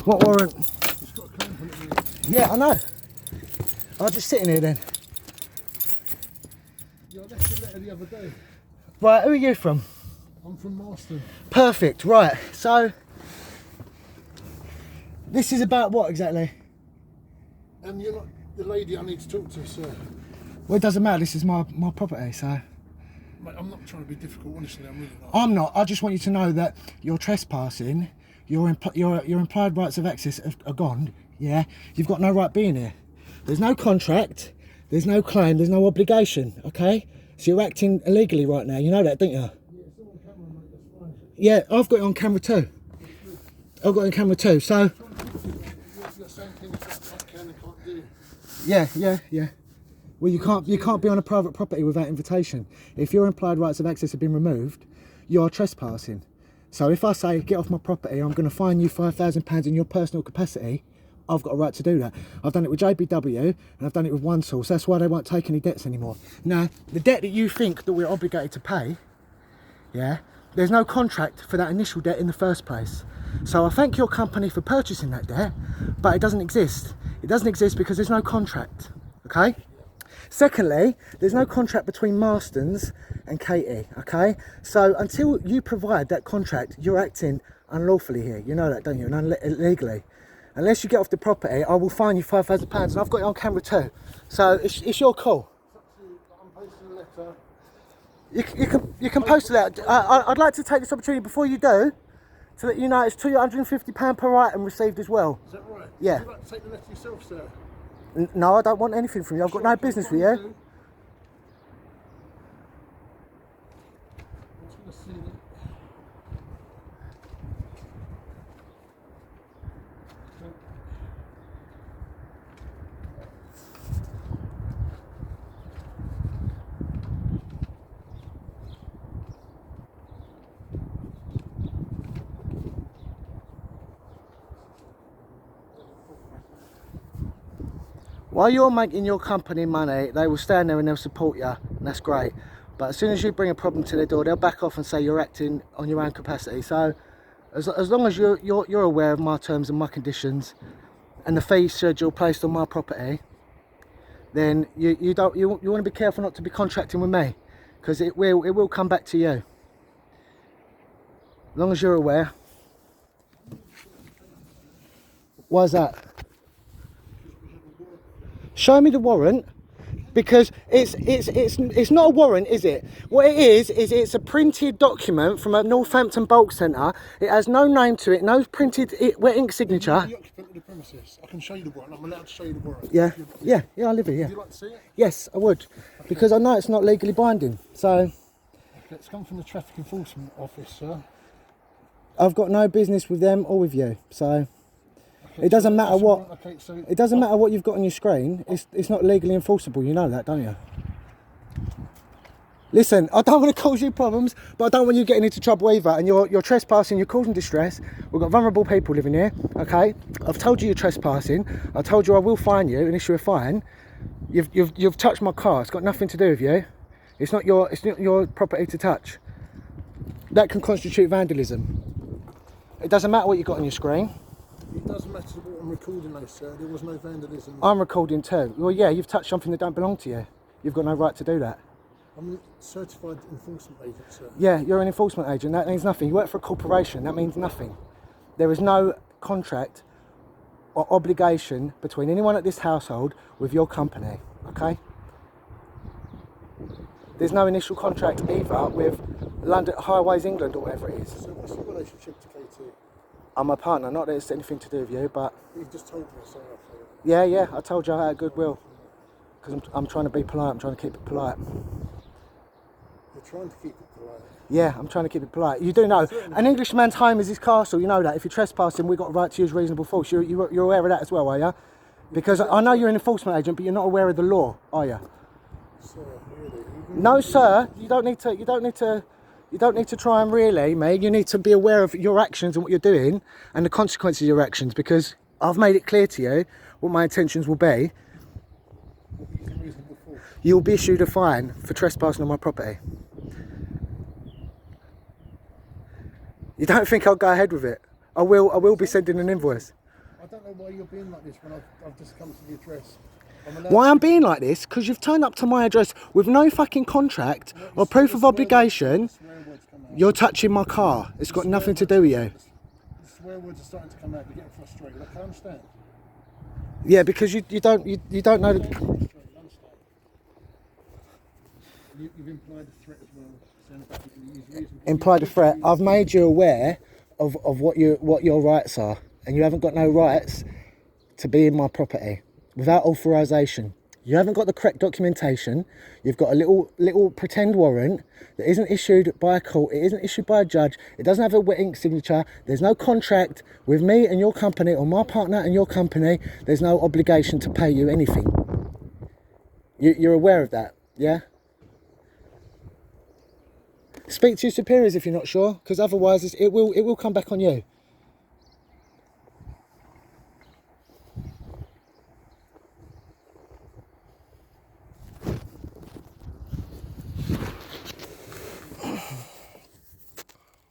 What warrant? It's got a clamp on it. Yeah, I know. I'll just sit in here then. Yeah, I left the letter the other day. Right, who are you from? I'm from Marston. Perfect, right. So, this is about what exactly? You're not the lady I need to talk to, sir. Well, it doesn't matter, this is my property, so... Mate, I'm not trying to be difficult, honestly, I'm really not. I'm not, I just want you to know that you're trespassing, your implied rights of access are gone, yeah? You've got no right being here. There's no contract, there's no claim, there's no obligation, okay? So you're acting illegally right now, you know that, don't you? Yeah, it's all on camera, mate, that's fine. Yeah, I've got it on camera too. I've got it on camera too, so... You're saying things that I can and can't do. Yeah. Well, you can't be on a private property without invitation. If your implied rights of access have been removed, you're trespassing. So if I say, get off my property, I'm going to fine you £5,000 in your personal capacity, I've got a right to do that. I've done it with JBW and I've done it with one source. That's why they won't take any debts anymore. Now, the debt that you think that we're obligated to pay, yeah, there's no contract for that initial debt in the first place. So I thank your company for purchasing that debt, but it doesn't exist. It doesn't exist because there's no contract, okay? Secondly, there's no contract between Marston's and Katie, okay? So until you provide that contract, you're acting unlawfully here. You know that, don't you? And illegally. Unless you get off the property, I will fine you £5,000, and I've got it on camera too. So it's your call. I'm posting a letter. You can post that. I'd like to take this opportunity before you do to let you know it's £250 per item received as well. Is that right? Yeah. Would you like to take the letter yourself, sir? No, I don't want anything from you. I've got no business with you. I'm just going to see that. While you're making your company money, they will stand there and they'll support you, and that's great. But as soon as you bring a problem to their door, they'll back off and say you're acting on your own capacity. So, as long as you're aware of my terms and my conditions, and the fee schedule placed on my property, then you want to be careful not to be contracting with me, because it will come back to you. As long as you're aware. Why is that? Show me the warrant, because it's not a warrant, is it? What it is it's a printed document from a Northampton bulk centre. It has no name to it, no printed wet ink signature. The occupant of the premises. I can show you the warrant. I'm allowed to show you the warrant. Yeah, I live here. Yeah. Would you like to see it? Yes, I would, because I know it's not legally binding. So Okay, it's come from the traffic enforcement office, sir. I've got no business with them or with you. So. It doesn't matter what. Okay, so it doesn't matter what you've got on your screen. It's not legally enforceable. You know that, don't you? Listen, I don't want to cause you problems, but I don't want you getting into trouble either. And you're trespassing. You're causing distress. We've got vulnerable people living here. Okay, I've told you you're trespassing. I told you I will fine you and issue a fine. You've touched my car. It's got nothing to do with you. It's not your property to touch. That can constitute vandalism. It doesn't matter what you've got on your screen. It doesn't matter what I'm recording though, sir. There was no vandalism. I'm recording too. Well, yeah, you've touched something that don't belong to you. You've got no right to do that. I'm a certified enforcement agent, sir. Yeah, you're an enforcement agent. That means nothing. You work for a corporation. That means nothing. There is no contract or obligation between anyone at this household with your company, okay? There's no initial contract either with London Highways England or whatever it is. So what's your relationship to Katie? I'm a partner, not that it's anything to do with you, but... You've just told me, so Yeah, I told you I had goodwill. Because I'm trying to be polite, I'm trying to keep it polite. You're trying to keep it polite? Yeah, I'm trying to keep it polite. You do know, an Englishman's home is his castle, you know that. If you're trespassing, we've got a right to use reasonable force. You're aware of that as well, are you? Because I know you're an enforcement agent, but you're not aware of the law, are you? Sir, really? No, sir, you don't need to try and really, mate. You need to be aware of your actions and what you're doing and the consequences of your actions, because I've made it clear to you what my intentions will be. You'll be issued a fine for trespassing on my property. You don't think I'll go ahead with it? I will be sending an invoice. I don't know why you're being like this when I've just come to the address. Why I'm being like this? Because you've turned up to my address with no fucking contract or proof of obligation. You're touching my car. It's got nothing to do with you. The swear words are starting to come out. You're getting frustrated. I can't understand. Yeah, because you don't know. You've implied a threat as well. Saying about you can use reason. Implied a threat. I've made you aware of what your rights are, and you haven't got no rights to be in my property without authorization. You haven't got the correct documentation. You've got a little pretend warrant that isn't issued by a court. It isn't issued by a judge. It doesn't have a wet ink signature. There's no contract with me and your company, or my partner and your company. There's no obligation to pay you anything. You're aware of that, yeah? Speak to your superiors if you're not sure, because otherwise it will come back on you.